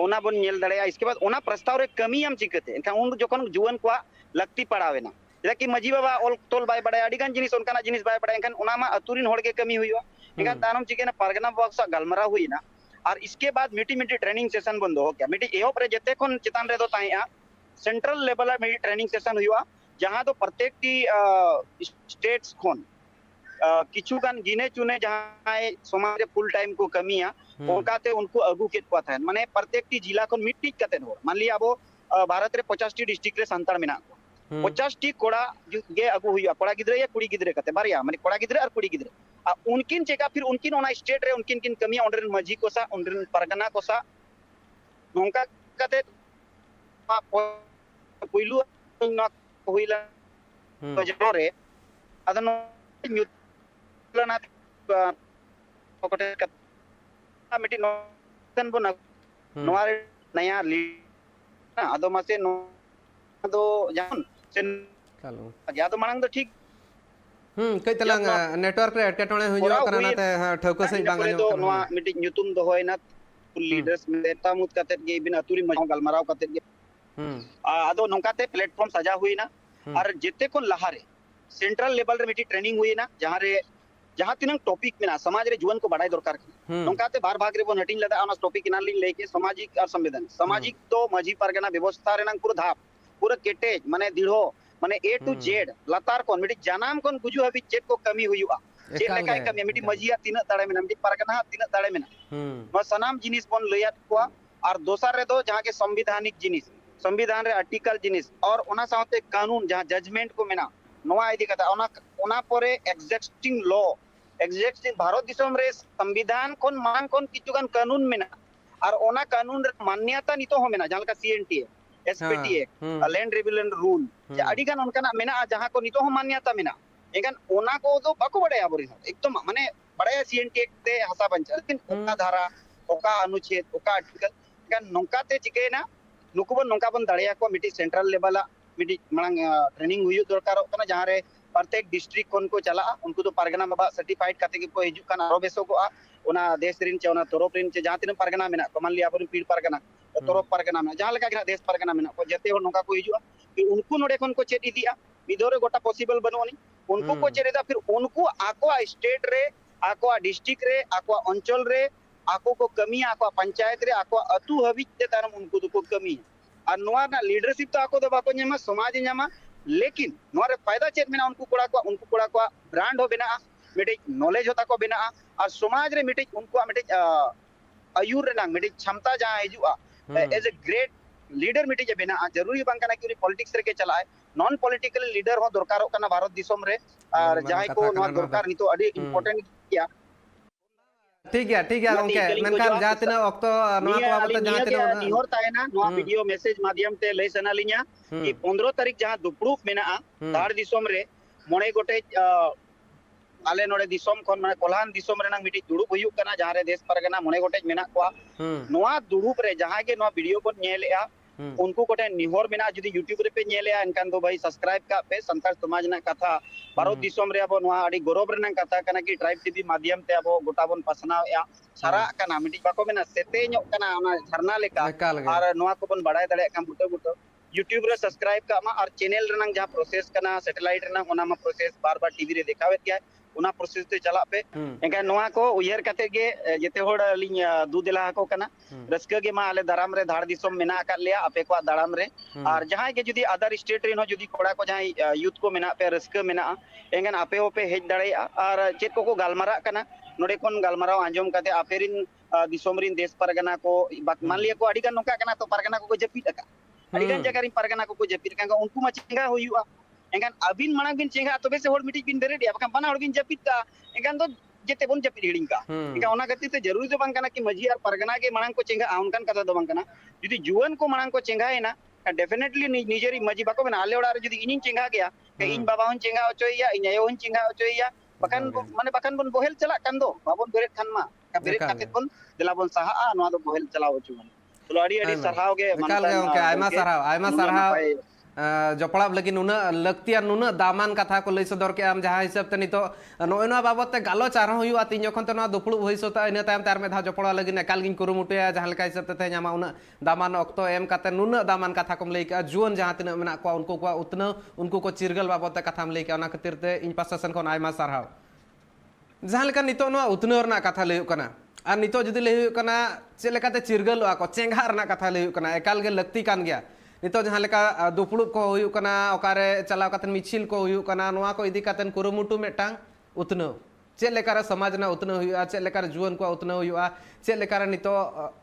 ओना बन नेल दड़े इसके बाद ओना प्रस्ताव रे कमी हम चिकते एनका उन जखन जुवन को लगती पड़ावेना जेदा कि माजी बाबा ऑल तोल बाय बड़े अडी गान जिनिस उनका जिनिस बाय बड़े एनकन ओना मा अतुरिन होड़ के कमी हुइयो एनका तानम चिकेना पारगना बॉक्स गलमरा हुइना और इसके बाद मिटी मिटी ट्रेनिंग सेशन बंद हो गया मिटी एहो पर जते कोन चितान रे दो ताया सेंट्रल लेवल में ट्रेनिंग सेशन हुआ जहां तो प्रत्येक की स्टेट्स खोन किछु गान गिने चुने जहां समाज फुल टाइम को कमिया ओकाते उनको अगु केत को था माने प्रत्येक टी जिला को मिट्टी कते हो मान लिया अब भारत रे 50 टी डिस्ट्रिक्ट रे संतान मेना को 50 टी कोड़ा गे अगु हुआ कोड़ा गिदरे या कुड़ी गिदरे कते बारिया माने कोड़ा गिदरे और कुड़ी गिदरे उनकिन चेका फिर उनकिन ओना स्टेट रे उनकिन किन कमिया ओंडरन मजी को सा ओंडरन परगना को सा नोंका कते पुइलु ना हुइला तो जरे अदन न्यूट्रलना पकटे कता मिटी नोसन बना नोआरे नया ली अदो मासे नो दो जान सेन चालू या तो मानंग तो ठीक कई तलांग नेटवर्क रे एटकेटोणे हुइयो कना नाते ठौको सही बांग तो नोआ मिटी न्यूतुम दो होयना लीडर्स मेता मुत कते गे बिन अतुरी मजो गलमराव कते गे आदो नोंकाते प्लेटफॉर्म सजा हुई ना और जेते को लहारे सेंट्रल लेवल रे मिटी ट्रेनिंग हुई ना जहां तिनंग टॉपिक में ना समाज रे जीवन को बढ़ाई दरकार नोंकाते बार भाग रे बन हटिंग लदा ओना टॉपिक इना लिंग लेके सामाजिक और संवेदन सामाजिक तो माजी पारगना व्यवस्था रे नंग पूरा धाप पूरा केटेज माने दिढ़ो माने ए टू जेड लतार कोन मिटी जानाम कोन गुजु हबी चेक को कमी हुइवा चेक लेकाय कमी मिटी मजिया तीना दाड़े में मिटी पारगना तीना दाड़े में नो सनाम जिनिस बन लयात को और दोसर रे दो जहां के संवैधानिक जिनिस संविधान रे आर्टिकल जिनिस और ओना साथे कानून जहां जजमेंट को मेना नोआ इदी कथा ओना परे एग्जिस्टिंग लॉ एग्जिस्टिंग भारत दिसम रे संविधान कोन मान कोन किचुगान कानून मेना और ओना कानून रे मान्यता नितो हो मेना जहां का सीएनटी एसपीटी लैंड रिविलन रूल जे अडी गान उनका मेना जहां को नितो हो मान्यता मेना एगन ओना को तो बाको बड़े आबरी एकदम माने बड़े सीएनटी ते हसा बंचा लेकिन ओका धारा ओका अनुच्छेद ओका आर्टिकल गान नोंकाते चिकेना नुकुबन नोंकाबन दाड़िया को मिटी सेंट्रल लेवल मिटी मांग ट्रेनिंग हुई दरकार कना जहां रे प्रत्येक डिस्ट्रिक्ट कोन को चला उनको तो पारगना बाबा सर्टिफाइड काते के को हिजु काना रोबेसो को ओना देश रिन चे ओना तोरोप रिन चे जहां तिन पारगना मेना को मान लिया अपन पीड़ पारगना तोरोप पारगना में जहां लगा के देश पारगना मेना को जते हो नोका को हिजु कि उनको नोडे कोन को चेत इदिया विदोरे गोटा पॉसिबल बनोनी उनको को चेरेदा फिर उनको आको स्टेट रे आको डिस्ट्रिक्ट रे आको अंचल रे आको को कमी आको पंचायत रे आको अतु हबी ते तारम उनको तो को कमी और नोआ ना लीडरशिप तो आको दो बाको न्यामा समाज न्यामा लेकिन नोरे फायदा चेत मेना उनको कोड़ा को ब्रांड हो बेना मिटे नॉलेज होता को बेना और समाज रे मिटे उनको मिटे आयुर रे ना मिटे क्षमता जहां हिजुआ एज ए ग्रेट लीडर मिटे जे बेना जरूरी बांग कना कि पॉलिटिक्स रे के चलाए नॉन पॉलिटिकल लीडर हो दरकार कना भारत दिसम रे और जहां को नोआ दरकार नितो अडी इंपोर्टेंट किया ठीक है गंके मेनखान जहां तना ऑक्तो नोआ को बाबत जहां तना निहोर तायना नोआ वीडियो मैसेज माध्यम ते लय सनालिnya कि 15 तारीख जहां दुपड़ुप मेना धार दिसम रे मोणे गोटे आले नोडे दिसम खन माने कोल्हान दिसम रेना मिटी दुड़ुप हुयु कना जहां रे देश परगना मोणे गोटे मेना को नोआ दुड़ुप रे जहां के नोआ वीडियो को नेलेआ उनको कोटे निहोर मेना जदी यूट्यूब रे पे नेलेआ इनकान दो भाई सब्सक्राइब का पे संताल समाज ना कथा भारत दिसम रे अब नोआ अडी गौरव रेना कथा कना कि ट्राइब टीवी माध्यम ते अब गोटा बन पसनाया सारा कना मिटी बाको मेना सेते ᱧᱚᱜ कना ओना झरना लेका और नोआ को बन बड़ाय दड़े का बुटो बुटो यूट्यूब रे सब्सक्राइब का मा और चैनल रेना जहां प्रोसेस कना सैटेलाइट रेना ओना मा प्रोसेस बार-बार टीवी रे देखावे क्या ओना प्रोसेस ते चला पे एका नोआ को उयर कते गे जेते होड़ लिंग दू दिला को कना रस्के गे मा आले दाराम रे धाड़ दिसम मेना का लिया अपे को दाराम रे और जहां के जदी अदर स्टेट रे नो जदी कोड़ा को जहां यूथ को मेना पे रस्के मेना एंगन अपे ओपे हेज दड़े और चेत को गालमारा कना नोडे कोन गालमाराव आंजम कते अपेरिन दिसम रिन देश परगना को मान लिया को अडिगन नोका कना तो परगना को जपीट का अडिगन जगह रिन परगना को जपीट का उनको मा चेंगा हुयुआ एंगन अबिन मांग बिन चेंगा तबे से होड़ मिटी बिन बेरेड या बना होड़ बिन जपीट का एंगन तो जेते बोन जपीट हिडिंग का एंगा ओना गति ते जरूरी तो बांग कना कि मजी और परगना के मांग को चेंगा उनकन कथा दो बांग कना यदि जुवन को मांग को चेंगा है ना डेफिनेटली निजेरी मजी बाको में आले ओड़ा रे यदि इनिन चेंगा गया के इन बाबा हुन चेंगा ओचोइया इन आयो हुन चेंगा ओचोइया बकान माने बकान बन बोहेल चला कान दो बाबन बेरेट खान मा का बेरेट काते बन दिला बन सहा नोआ दो बोहेल चलाओ चुवन चलो आड़ी सरहाव गे एकाल गे गंके आयमा सारहाव जपड़ाब लगी नुना लक्तिया नुना दामान कथा को लई सदर के आम जहां हिसाब ते नितो नोयना बाबत ते गालोच आरो हुआ तीन जखन ते दुपड़ू भइसोता इन तायम तार में धा जपड़ा लगी एकाल गिन कुरुमुटया जहां लेका हिसाब ते ᱧᱟᱢᱟ उना दामान अक्तो एम काते नुना दामान कथा को लई का जुवन जहां तिना मेना को उनको को उतना उनको को चिरगल बाबत ते कथा लई का ओना खातिर ते इन पासन खन आयमा सारहाव जहां लेका नितो नो उतना रना कथा लई कना और नितो जदि लई कना चे लेकाते चिरगलवा को चेंगा रना कथा लई कना एकाल गे लक्ति कान गया नितो जहां लेका दुपड़ुब को हुयु कना ओकारे चलाव कातन मिछिल को हुयु कना नोआ को इदी कातन कुरुमुटु मेटांग उतनो चे लेकारे समाज ना उतनो हुयुआ चे लेकारे जुवन को उतनो हुयुआ चे लेकारे नितो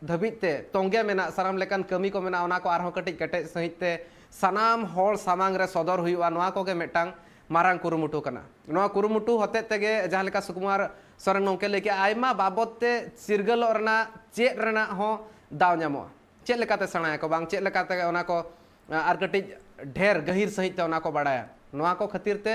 धबिते तोंगे मेना साराम लेकान कमी को मेना ओना को आरहो कटिज कटे सहितते सनाम होल सामांग रे सदर हुयुआ नोआ को गे मेटांग मारांग कुरुमुटु कना नोआ कुरुमुटु होते तेगे जहां लेका सुकुमार सरन नोंके लेके आयमा बाबतते चिरगलो रना चे रना हो दाव ᱧᱟᱢᱚᱜᱼᱟ चे लेकाते सणाया को बांग चे लेकाते ओना को आर कटिज ढेर गहिर सहित ते ओना को बाडाया नोआ को खातिर ते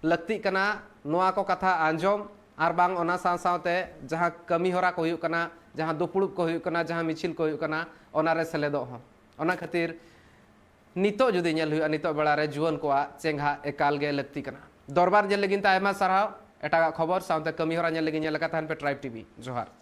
लक्ति कना नोआ को कथा आंजोम आर बांग ओना साव सावते जहां कमी होरा को हुयुक कना जहां दुपुड़ुब को हुयुक कना जहां मिछिल को हुयुक कना ओना रे सेलेदो हो ओना खातिर नितो जुदी नेल हुयुआ नितो बेला रे जुवन कोआ चेंगा एकाल गे लक्ति कना दरबार जे लगिन ता आयमा सारहाव एटा खबर सावते कमी होरा नेल लगिन नेल कथा पे ट्राइब टीवी जोहार।